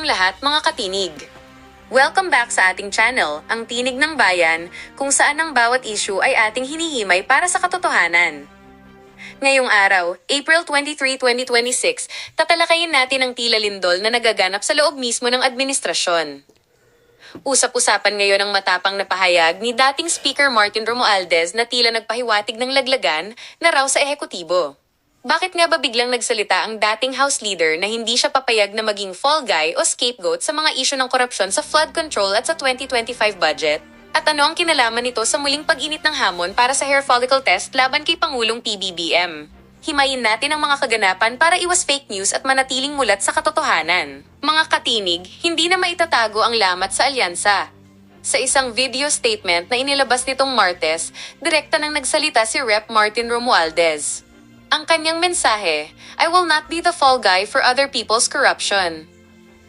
araw lahat mga katinig. Welcome back sa ating channel, ang Tinig ng Bayan, kung saan ang bawat issue ay ating hinihimay para sa katotohanan. Ngayong araw, April 23, 2026, tatalakayin natin ang tila lindol na nagaganap sa loob mismo ng administrasyon. Usap-usapan ngayon ang matapang na pahayag ni dating Speaker Martin Romualdez na tila nagpahiwatig ng laglagan na raw sa ehekutibo. Bakit nga ba biglang nagsalita ang dating House Leader na hindi siya papayag na maging fall guy o scapegoat sa mga isyu ng korupsyon sa flood control at sa 2025 budget? At ano ang kinalaman nito sa muling pag-init ng hamon para sa hair follicle test laban kay Pangulong PBBM? Himayin natin ang mga kaganapan para iwas fake news at manatiling mulat sa katotohanan. Mga katinig, hindi na maitatago ang lamat sa alyansa. Sa isang video statement na inilabas nitong Martes, direkta nang nagsalita si Rep. Martin Romualdez. Ang kanyang mensahe, I will not be the fall guy for other people's corruption.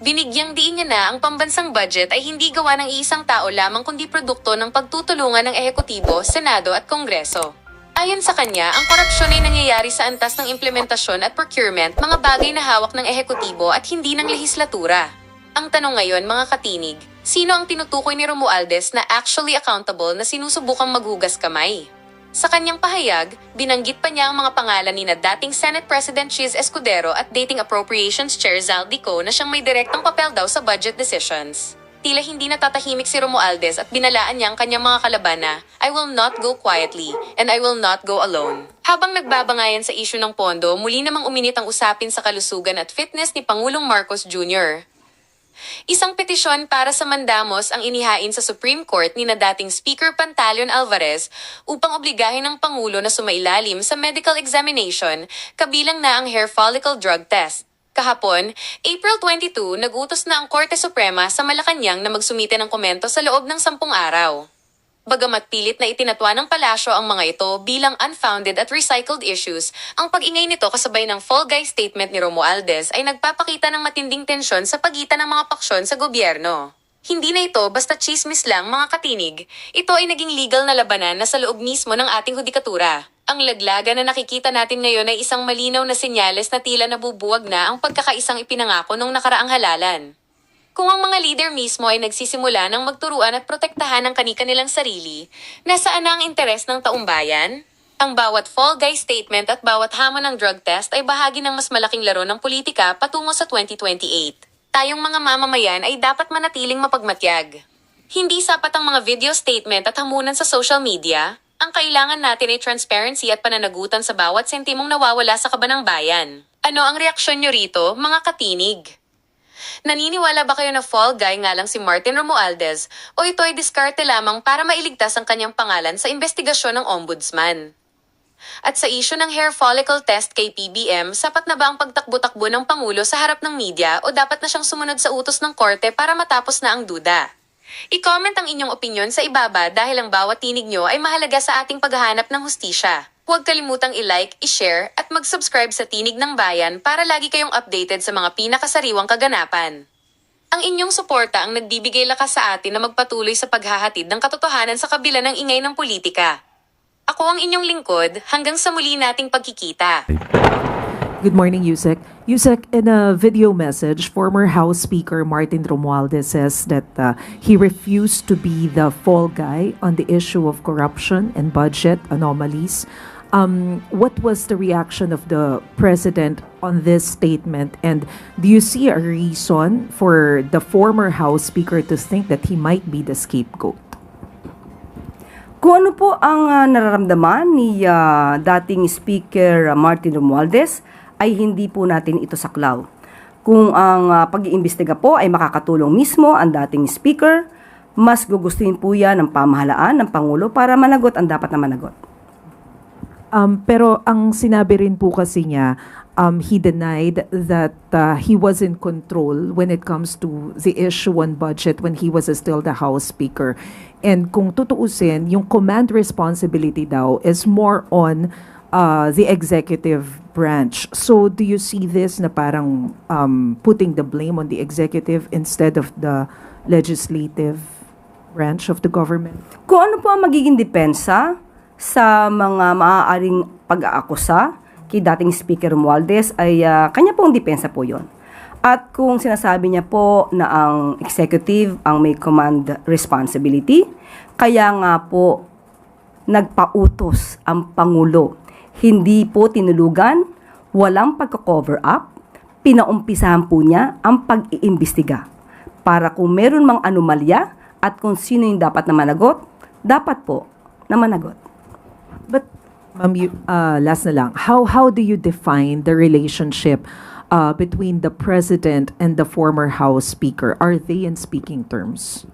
Binigyang diin niya na ang pambansang budget ay hindi gawa ng iisang tao lamang kundi produkto ng pagtutulungan ng ehekutibo, senado at kongreso. Ayon sa kanya, ang korupsyon ay nangyayari sa antas ng implementasyon at procurement, mga bagay na hawak ng ehekutibo at hindi ng lehislatura. Ang tanong ngayon mga katinig, sino ang tinutukoy ni Romualdez na actually accountable na sinusubukang maghugas kamay? Sa kanyang pahayag, binanggit pa niya ang mga pangalan ni na dating Senate President Chiz Escudero at dating Appropriations Chair Zaldico na siyang may direktang papel daw sa budget decisions. Tila hindi natatahimik si Romualdez at binalaan niya ang kanyang mga kalaban na, I will not go quietly, and I will not go alone. Habang nagbabangayan sa isyu ng pondo, muli namang uminit ang usapin sa kalusugan at fitness ni Pangulong Marcos Jr. Isang petisyon para sa mandamos ang inihain sa Supreme Court ni na dating Speaker Pantaleon Alvarez upang obligahin ng Pangulo na sumailalim sa medical examination, kabilang na ang hair follicle drug test. Kahapon, April 22, nag-utos na ang Korte Suprema sa Malacanang na magsumite ng komento sa loob ng 10 araw. Bagamat pilit na itinatwa ng palasyo ang mga ito bilang unfounded at recycled issues, ang pag-ingay nito kasabay ng fall guy statement ni Romualdez ay nagpapakita ng matinding tensyon sa pagitan ng mga paksyon sa gobyerno. Hindi na ito basta chismis lang mga katinig, ito ay naging legal na labanan na sa loob mismo ng ating hudikatura. Ang laglagan na nakikita natin ngayon ay isang malinaw na senyales na tila nabubuwag na ang pagkakaisang ipinangako nung nakaraang halalan. Kung ang mga leader mismo ay nagsisimula ng magturuan at protektahan ang kani-kanilang sarili, nasaan na ang interes ng taong bayan? Ang bawat fall guy statement at bawat hamon ng drug test ay bahagi ng mas malaking laro ng politika patungo sa 2028. Tayong mga mamamayan ay dapat manatiling mapagmatyag. Hindi sapat ang mga video statement at hamunan sa social media. Ang kailangan natin ay transparency at pananagutan sa bawat sentimong nawawala sa kaban ng bayan. Ano ang reaksyon nyo rito, mga katinig? Naniniwala ba kayo na fall guy nga lang si Martin Romualdez o ito ay diskarte lamang para mailigtas ang kanyang pangalan sa investigasyon ng ombudsman? At sa isyu ng hair follicle test kay PBM, sapat na ba ang pagtakbo-takbo ng Pangulo sa harap ng media o dapat na siyang sumunod sa utos ng korte para matapos na ang duda? I-comment ang inyong opinyon sa ibaba dahil ang bawat tinig nyo ay mahalaga sa ating paghahanap ng hustisya. Huwag kalimutang i-like, i-share at mag-subscribe sa Tinig ng Bayan para lagi kayong updated sa mga pinakasariwang kaganapan. Ang inyong suporta ang nagbibigay lakas sa atin na magpatuloy sa paghahatid ng katotohanan sa kabila ng ingay ng politika. Ako ang inyong lingkod, hanggang sa muli nating pagkikita. Good morning, Yusek. Yusek, in a video message, former House Speaker Martin Romualdez says that he refused to be the fall guy on the issue of corruption and budget anomalies. What was the reaction of the President on this statement? And do you see a reason for the former House Speaker to think that he might be the scapegoat? Kung ano po ang nararamdaman ni dating Speaker Martin Romualdez, ay hindi po natin ito saklaw. Kung ang pag-iimbestiga po ay makakatulong mismo ang dating Speaker, mas gugustuhin po yan ng pamahalaan ng Pangulo para managot ang dapat na managot. Pero ang sinabi rin po kasi niya, he denied that he was in control when it comes to the issue on budget when he was still the House Speaker. And kung tutuusin, yung command responsibility daw is more on the executive branch. So do you see this na parang putting the blame on the executive instead of the legislative branch of the government? Kung ano po ang magiging depensa sa mga maaaring pag-aakusa kay dating Speaker Romualdez ay kanya pong depensa po yon. At kung sinasabi niya po na ang executive ang may command responsibility, kaya nga po nagpautos ang Pangulo. Hindi po tinulugan, walang pagka-cover up, pinaumpisahan po niya ang pag-iimbestiga para kung meron mang anomalya at kung sino yung dapat na managot, dapat po na managot. But, ma'am, last na lang, how do you define the relationship between the President and the former House Speaker? Are they in speaking terms?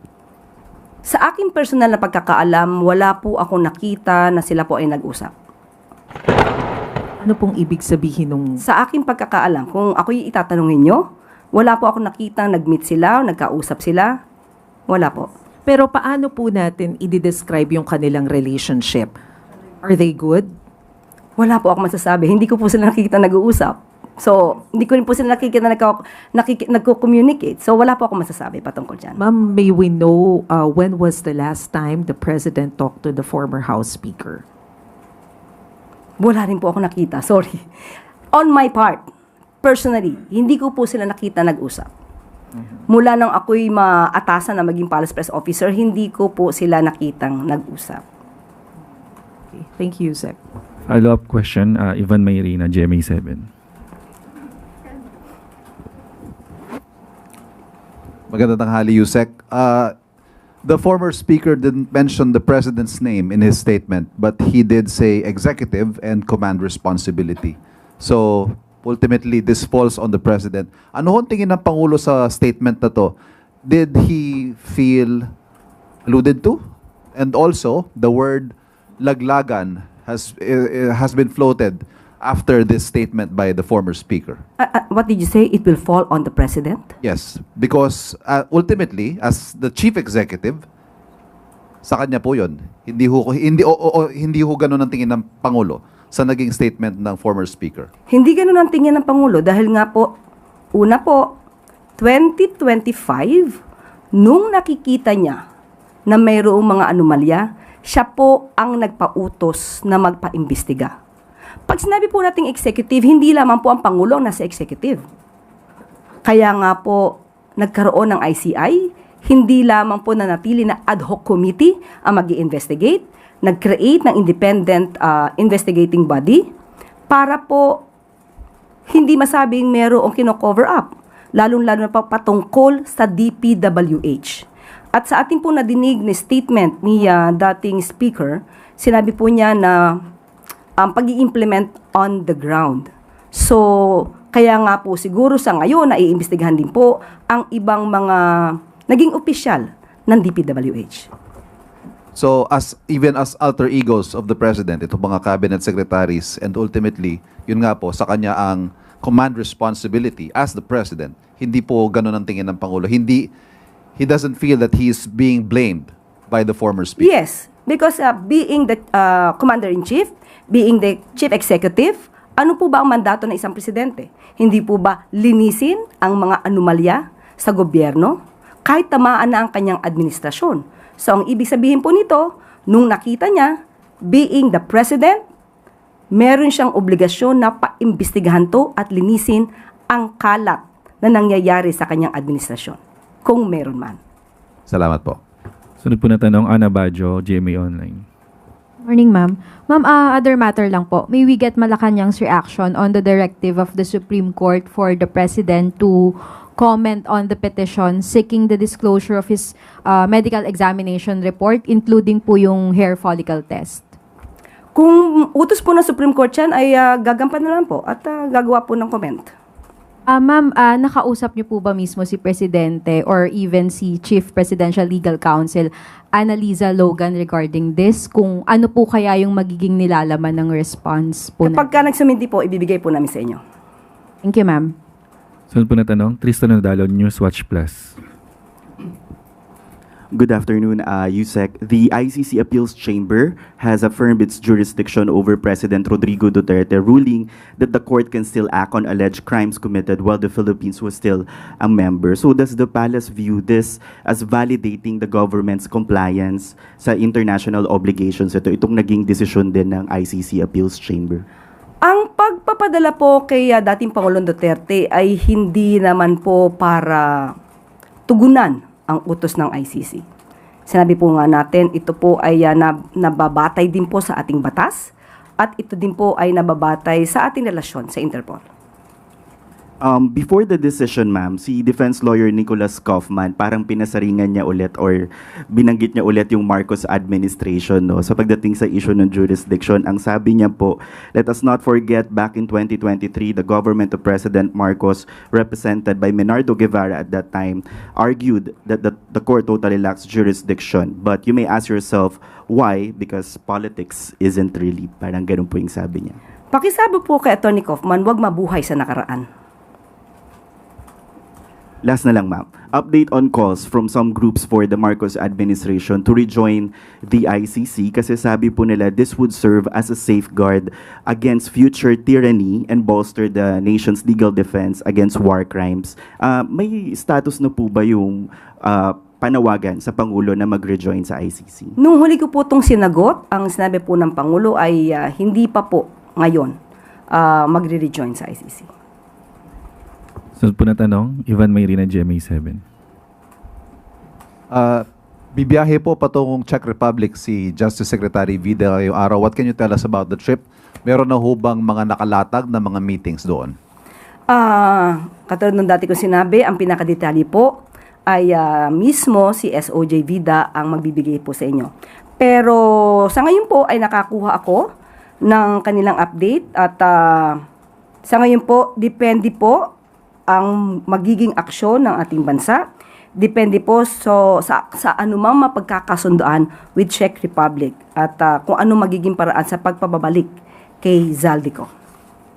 Sa aking personal na pagkakaalam, wala po ako nakita na sila po ay nag-usap. Ano pong ibig sabihin nung... Sa aking pagkakaalam, kung ako'y itatanungin nyo, wala po ako nakita nag-meet sila o nagkausap sila. Wala po. Pero paano po natin i-describe yung kanilang relationship? Are they good? Wala po ako masasabi. Hindi ko po sila nakikita nag-uusap. So, hindi ko rin po sila nakikita nagko-communicate. So, wala po ako masasabi patungkol dyan. Ma'am, may we know when was the last time the President talked to the former House Speaker? Wala rin po ako nakita. Sorry. On my part, personally, hindi ko po sila nakita nag-usap. Mula nang ako'y maatasan na maging Palace Press Officer, hindi ko po sila nakitang nag-usap. Okay. Thank you, Sec. Follow-up question, Ivan Mayrina, GMA7. Magandang tanghali, Yusek. The former speaker didn't mention the president's name in his statement, but he did say executive and command responsibility. So, ultimately, this falls on the president. Ano hong tingin ng Pangulo sa statement na to? Did he feel alluded to? And also, the word laglagan has been floated after this statement by the former speaker. What did you say? It will fall on the president? Yes, because ultimately, as the chief executive, sa kanya po yun. Hindi ho ganun ang tingin ng Pangulo sa naging statement ng former speaker. Hindi ganun ang tingin ng Pangulo dahil nga po, una po, 2025, nung nakikita niya na mayroong mga anomalya, siya po ang nagpautos na magpaimbestiga. Pag sinabi po nating executive, hindi lamang po ang Pangulo ang nasa executive. Kaya nga po, nagkaroon ng ICI, hindi lamang po nanatili na ad hoc committee ang mag-i-investigate, nag-create ng independent investigating body para po hindi masabing merong kino-cover up, lalong-lalo na patungkol sa DPWH. At sa ating po nadinig na statement ni dating speaker, sinabi po niya na pag-i-implement on the ground. So, kaya nga po siguro sa ngayon, naiimbestigahan din po ang ibang mga naging opisyal ng DPWH. So, even as alter egos of the president, itong mga cabinet secretaries, and ultimately, yun nga po, sa kanya ang command responsibility as the president, hindi po ganun ang tingin ng Pangulo. He doesn't feel that he's being blamed by the former speaker. Yes, because being the commander-in-chief, being the chief executive, ano po ba ang mandato ng isang presidente? Hindi po ba linisin ang mga anomalya sa gobyerno kahit tamaan na ang kanyang administrasyon? So, ang ibig sabihin po nito, nung nakita niya, being the president, meron siyang obligasyon na paimbestigahan to at linisin ang kalat na nangyayari sa kanyang administrasyon, kung meron man. Salamat po. Sunod po na tanong, Ana Bajo, GMA Online. Morning, ma'am. Ma'am, other matter lang po. May we get Malacanang's reaction on the directive of the Supreme Court for the President to comment on the petition seeking the disclosure of his medical examination report, including po yung hair follicle test? Kung utos po ng Supreme Court yan, ay gagampan na lang po at gagawa po ng comment. Ma'am, nakausap niyo po ba mismo si Presidente or even si Chief Presidential Legal Counsel Annalisa Logan regarding this? Kung ano po kaya yung magiging nilalaman ng response po na? Kapag ka nagsuminti po, ibibigay po namin sa inyo. Thank you, ma'am. Sunod po na tanong, Tristan Nadalo, Newswatch Plus. Good afternoon, Yusek. The ICC Appeals Chamber has affirmed its jurisdiction over President Rodrigo Duterte, ruling that the court can still act on alleged crimes committed while the Philippines was still a member. So does the palace view this as validating the government's compliance sa international obligations? Itong naging desisyon din ng ICC Appeals Chamber. Ang pagpapadala po kay dating Pangulong Duterte ay hindi naman po para tugunan ang utos ng ICC. Sinabi po nga natin, ito po ay nababatay din po sa ating batas at ito din po ay nababatay sa ating relasyon sa Interpol. Before the decision, ma'am, si defense lawyer Nicholas Kaufman parang pinasaringan niya ulit or binanggit niya ulit yung Marcos administration, no? Sa pagdating sa issue ng jurisdiction, ang sabi niya po, let us not forget back in 2023, the government of President Marcos, represented by Menardo Guevara at that time, argued that the court totally lacks jurisdiction. But you may ask yourself, why? Because politics isn't really, parang ganun po yung sabi niya. Pakisabi po kay Atty. Kaufman, wag mabuhay sa nakaraan. Last na lang, ma'am. Update on calls from some groups for the Marcos administration to rejoin the ICC kasi sabi po nila this would serve as a safeguard against future tyranny and bolster the nation's legal defense against war crimes. May status na po ba yung panawagan sa Pangulo na mag-rejoin sa ICC? Nung huli ko po itong sinagot, ang sinabi po ng Pangulo ay hindi pa po ngayon magre-rejoin sa ICC. Sunod po na tanong, Ivan Mayrina, GMA7. Bibiyahe po patungong Czech Republic si Justice Secretary Vida ngayong araw. What can you tell us about the trip? Meron na ho bang mga nakalatag na mga meetings doon? Katulad ng dati ko sinabi, ang pinakadetalye po ay mismo si SOJ Vida ang magbibigay po sa inyo. Pero sa ngayon po ay nakakuha ako ng kanilang update at sa ngayon po, depende po ang magiging aksyon ng ating bansa. Depende po sa anumang mapagkakasundoan with Czech Republic at kung ano magiging paraan sa pagpababalik kay Zaldico.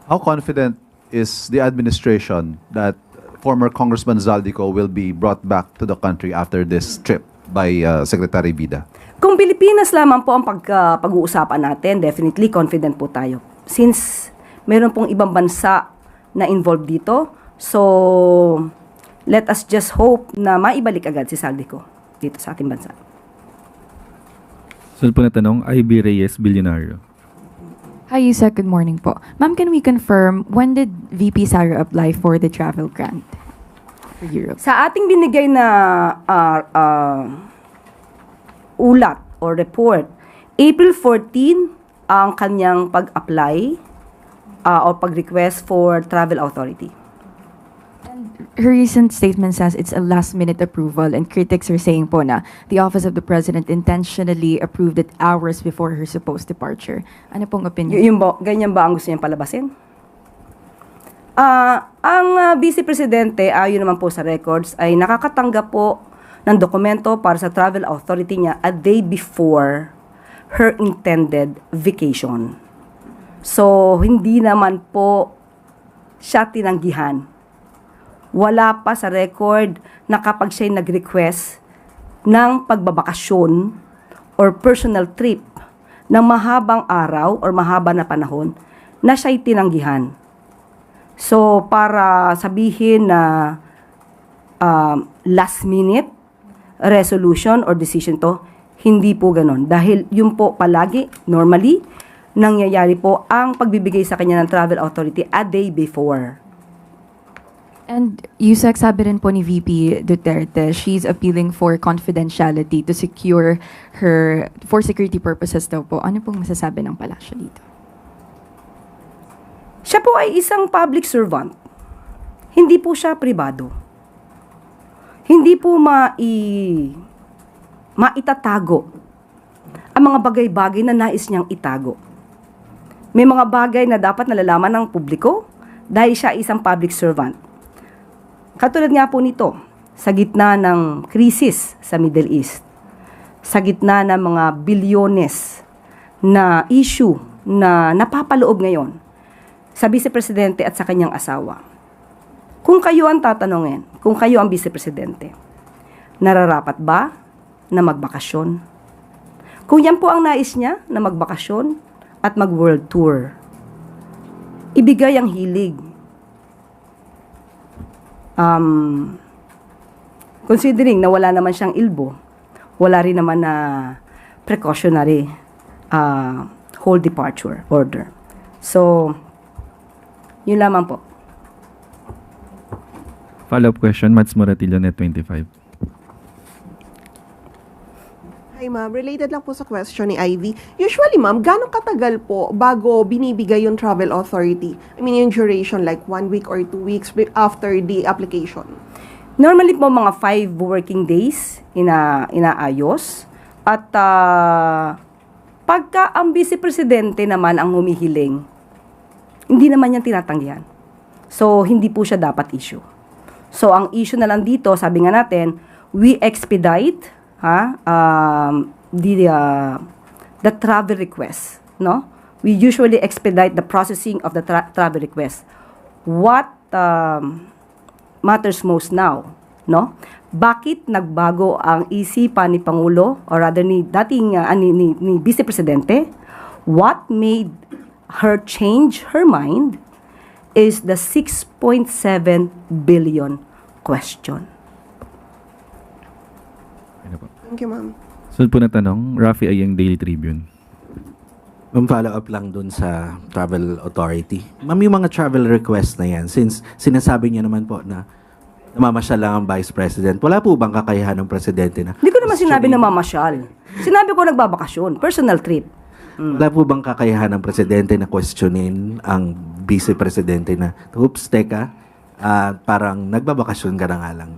How confident is the administration that former Congressman Zaldico will be brought back to the country after this trip by Secretary Vida? Kung Pilipinas lamang po ang pag-uusapan natin, definitely confident po tayo. Since meron pong ibang bansa na involved dito, so let us just hope na maibalik agad si Zaldico dito sa ating bansa. Sunod po na tanong, IB Reyes, Bilyonaryo. Hi, Yusek. Good morning po. Ma'am, can we confirm, when did VP Sara apply for the travel grant for Europe? Sa ating binigay na ulat or report, April 14 ang kanyang pag-apply or pag-request for travel authority. Her recent statement says it's a last-minute approval and critics are saying po na the Office of the President intentionally approved it hours before her supposed departure. Ano pong opinion? Ganyan ba ang gusto niyang palabasin? Ang Vice Presidente, ayon naman po sa records, ay nakakatanggap po ng dokumento para sa travel authority niya a day before her intended vacation. So, hindi naman po siya tinanggihan. Wala pa sa record na kapag siya'y nag-request ng pagbabakasyon or personal trip ng mahabang araw or mahaba na panahon na siya'y tinanggihan. So, para sabihin na last minute resolution or decision to, hindi po ganon. Dahil yun po palagi, normally, nangyayari po ang pagbibigay sa kanya ng travel authority a day before. And Yusek, sabi rin po ni VP Duterte, she's appealing for confidentiality to secure her, for security purposes daw po. Ano pong masasabi ng palasyo dito? Siya po ay isang public servant. Hindi po siya pribado. Hindi po maitatago ang mga bagay-bagay na nais niyang itago. May mga bagay na dapat nalalaman ng publiko dahil siya ay isang public servant. Katulad nga po nito, sa gitna ng krisis sa Middle East, sa gitna ng mga bilyones na issue na napapaloob ngayon sa Vice Presidente at sa kanyang asawa. Kung kayo ang tatanungin, kung kayo ang Vice Presidente, nararapat ba na magbakasyon? Kung yan po ang nais niya na magbakasyon at mag-world tour, ibigay ang hilig. Considering na wala naman siyang ilbo, wala rin naman na precautionary whole departure order. So, Yun lamang po. Follow-up question, Mads Moratillo, Net25. Hi ma'am, related lang po sa question ni Ivy. Usually ma'am, gano'ng katagal po bago binibigay yung travel authority? I mean yung duration like 1 week or 2 weeks after the application? Normally po mga 5 working days inaayos. At pagka ang Vice Presidente naman ang humihiling, hindi naman yan tinatanggihan. So, hindi po siya dapat issue. So, ang issue na lang dito, sabi nga natin, we expedite the travel request. No? We usually expedite the processing of the travel request. What matters most now, no? Bakit nagbago ang isipan ni Pangulo or rather ni dating ni Vice Presidente? What made her change her mind is the 6.7 billion question. Thank you ma'am. Sunod po na tanong, Rafi Ayeng, Daily Tribune. Ma'am, follow up lang dun sa travel authority. Ma'am, yung mga travel request na yan, since sinasabi niya naman po na namamasyal lang ang Vice President, wala po bang kakayahan ng Presidente na? Hindi ko naman sinabi na mamasyal. Sinabi ko nagbabakasyon, personal trip. Wala po bang kakayahan ng Presidente na questionin ang Vice Presidente na, oops, teka, parang nagbabakasyon ka na nga lang.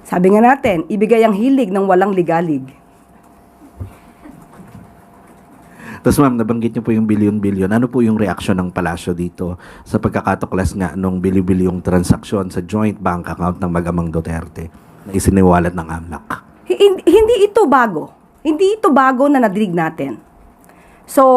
Sabi nga natin, ibigay ang hilig ng walang ligalig. Tapos ma'am, nabanggit niyo po yung bilyon-bilyon. Ano po yung reaksyon ng palasyo dito sa pagkakatuklas nga nung bilyon-bilyong transaksyon sa joint bank account ng Magamang Duterte na isiniwalat ng AMLAC? Hindi ito bago. Hindi ito bago na nadinig natin. So,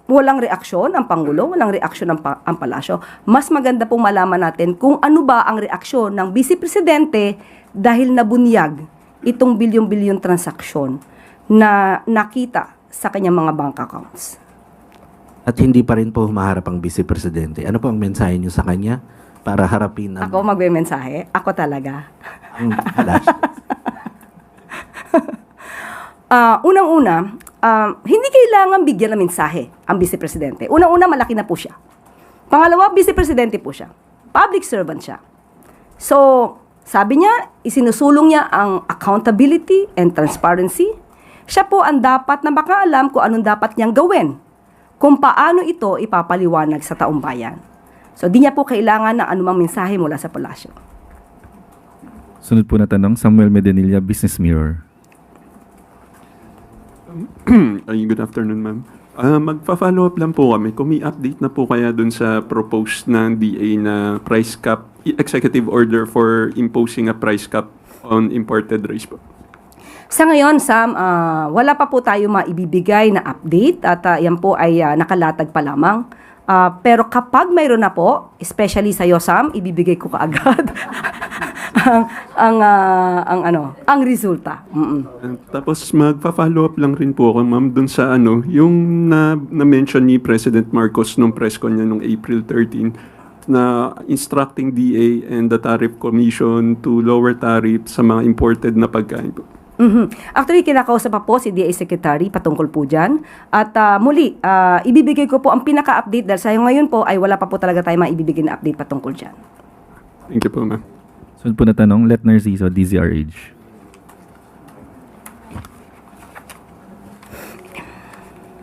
walang reaksyon ang Pangulo, walang reaksyon ang palasyo. Mas maganda pong malaman natin kung ano ba ang reaksyon ng Vice Presidente dahil nabunyag itong bilyon-bilyon transaksyon na nakita sa kanyang mga bank accounts. At hindi pa rin po humaharap ang Vice Presidente. Ano po ang mensahe niyo sa kanya para harapin ang... Ako magbe-mensahe? Ako talaga. ang palasyo? Unang-una, hindi kailangan bigyan ng mensahe ang Vice Presidente. Unang-una, malaki na po siya. Pangalawa, Vice Presidente po siya. Public servant siya. So, sabi niya, isinusulong niya ang accountability and transparency. Siya po ang dapat na makaalam kung anong dapat niyang gawin. Kung paano ito ipapaliwanag sa taong bayan. So, di niya po kailangan ng anumang mensahe mula sa palasyo. Sunod po na tanong, Samuel Medenilla, Business Mirror. Good afternoon, ma'am. Magpa-follow up lang po kami. Kung may update na po kaya dun sa proposed ng DA na price cap, executive order for imposing a price cap on imported rice po. Sa ngayon, Sam, wala pa po tayo maibibigay na update at yan po ay nakalatag pa lamang. Pero kapag mayroon na po, especially sa iyo, Sam, ibibigay ko kaagad ang resulta. Tapos magpa-follow up lang rin po ako, ma'am, dun sa yung na-mention ni President Marcos nung press con niya nung April 13 na instructing DA and the Tariff Commission to lower tariff sa mga imported na pagkain po. Actually, kinakausap pa po si DA Secretary patungkol po dyan. At muli, ibibigay ko po ang pinaka-update dahil sa ngayon po ay wala pa po talaga tayo maibibigay na update patungkol dyan. Thank you po, ma'am. Sunod po na tanong, Let Narciso, DZRH.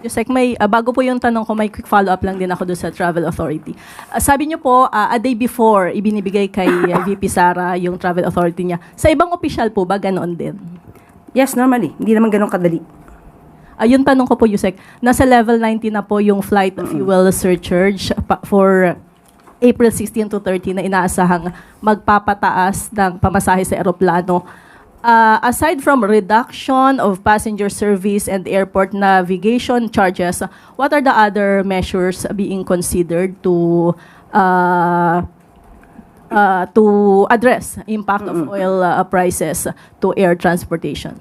Yusek, bago po yung tanong ko, may quick follow-up lang din ako doon sa Travel Authority. Sabi niyo po, a day before, ibinibigay kay VP Sara yung Travel Authority niya. Sa ibang opisyal po ba, ganoon din? Yes, normally. Hindi naman ganun kadali. Yung tanong ko po, Yusek, nasa level 19 na po yung flight fuel surcharge for April 16 to 30 na inaasahang magpapataas ng pamasahe sa eroplano. Aside from reduction of passenger service and airport navigation charges, what are the other measures being considered to address impact of oil prices to air transportation?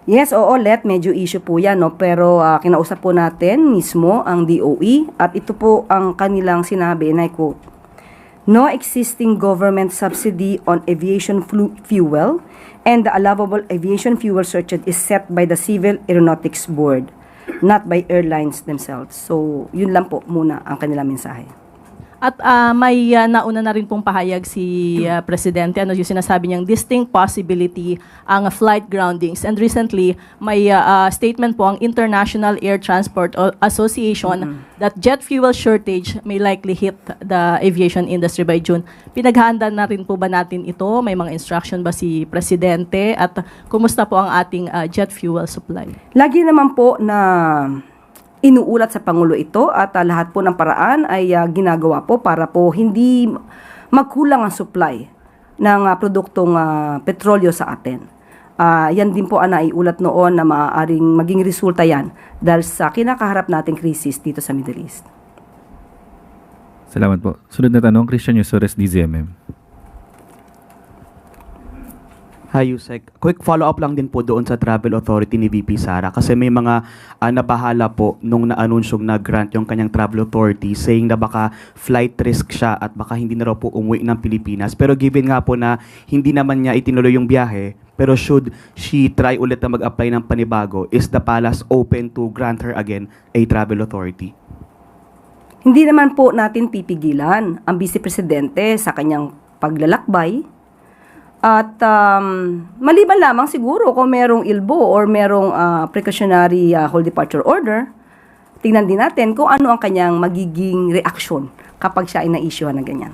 Yes, oo, medyo issue po yan, no? Pero kinausap po natin mismo ang DOE at ito po ang kanilang sinabi, and I quote, "No existing government subsidy on aviation fuel and the allowable aviation fuel surcharge is set by the Civil Aeronautics Board. not by airlines themselves. So, yun lang po muna ang kanilang mensahe. At may nauna na rin pong pahayag si Presidente, ano yung sinasabi niyang distinct possibility ang flight groundings. And recently, may statement po ang International Air Transport Association that jet fuel shortage may likely hit the aviation industry by June. Pinaghahanda na rin po ba natin ito? May mga instruction ba si Presidente? At kumusta po ang ating jet fuel supply? Lagi naman po na inuulat sa Pangulo ito at lahat po ng paraan ay ginagawa po para po hindi magkulang ang supply ng produktong petrolyo sa atin. Yan din po ang naiulat noon na maaaring maging resulta yan dahil sa kinakaharap nating krisis dito sa Middle East. Salamat po. Sunod na tanong, Christian Yusores, DZMM. Hi, Yusek. Quick follow-up lang din po doon sa Travel Authority ni VP Sara kasi may mga nabahala po nung na-anunsyong na-grant yung kanyang Travel Authority saying na baka flight risk siya at baka hindi na raw po umuwi ng Pilipinas. Pero given nga po na hindi naman niya itinuloy yung biyahe, pero should she try ulit na mag-apply ng panibago, is the palace open to grant her again a Travel Authority? Hindi naman po natin pipigilan ang Vice Presidente sa kanyang paglalakbay. At maliban lamang siguro kung merong ILBO or merong precautionary whole departure order, tingnan din natin kung ano ang kanyang magiging reaksyon kapag siya ay na-issuehan ng ganyan.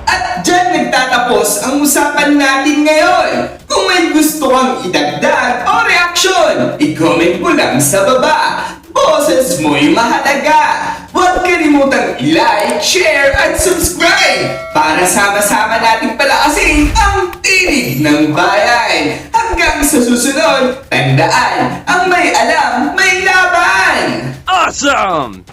At dyan nagtatapos ang usapan natin ngayon. Kung may gusto kang idagdag o reaksyon, i-comment mo lang sa baba. Boses mo'y mahalaga. Huwag kalimutang i-like, share, at subscribe para sama-sama nating palakasin ang tinig ng bayan. Hanggang sa susunod, tandaan, ang may alam, may laban! Awesome!